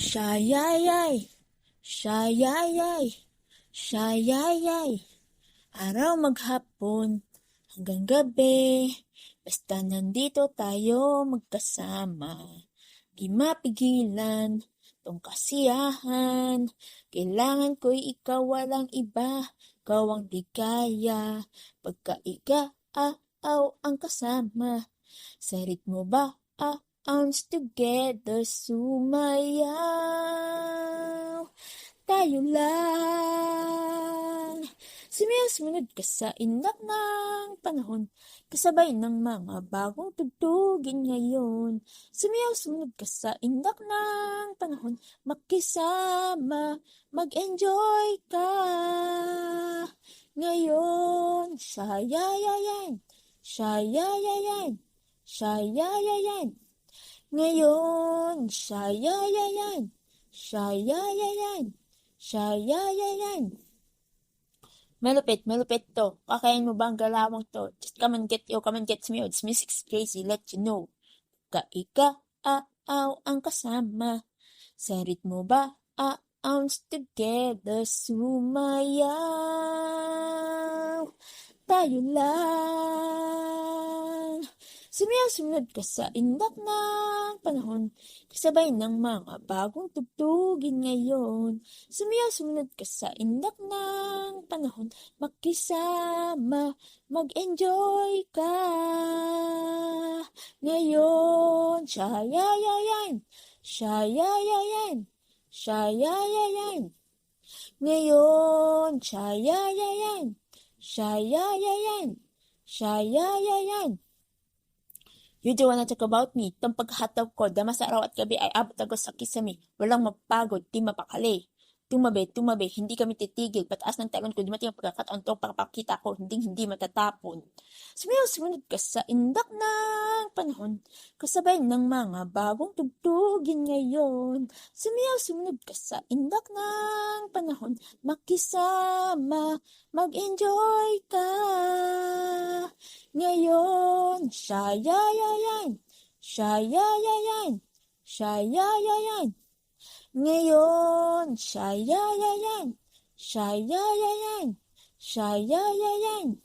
Siyayay, siyayay, siyayay. Araw maghapon hanggang gabi, basta nandito tayo magkasama. Di mapigilan tong kasiyahan, kailangan ko'y ikaw walang iba, ikaw ang ligaya, pagka ikaw ang kasama. Sa ritmo ba, arms together, sumayaw. Tayo lang, sumunod ka sa indak ng panahon, kasabay ng mga bagong tugtugin ngayon. Sumunod ka sa indak ng panahon, makisama, mag-enjoy ka. Ngayon, shayayayan, shayayayan, shayayayan. Ngayon, shayayayan, shayayayan, shayayayan. Malupit to. Kakayanin mo ba ang galawang to? Just come and get me. This music's crazy, let you know. Ikaw ang kasama. Sa ritmo ba, arms together, sumayaw. Tayo lang. Sumunod ka sa indak ng panahon, kasabay ng mga bagong tugtugin ngayon. Sumunod ka sa indak ng panahon, makisama, mag-enjoy ka. Ngayon, shayayayan, shayayayan, shayayayan. Ngayon, shayayayan, shayayayan, shayayayan. You do wanna talk about me? Itong paghataw ko, dama sa araw at gabi ay abot ako sa kisame. Walang mapagod, di mapakali. Tumabi, hindi kami titigil. Pataas ng talon ko, dumating ang pagkakataon to pakapakita ko, hindi matatapon. Sumunod ka sa indak ng panahon, kasabay ng mga bagong tugtugin ngayon. Sumunod ka sa indak ng panahon, makisama, mag-enjoy ka. Ngayon, shayayayan, shayayayan, shayayayan. Ngayon, shayayayan, shayayayan, shayayayan.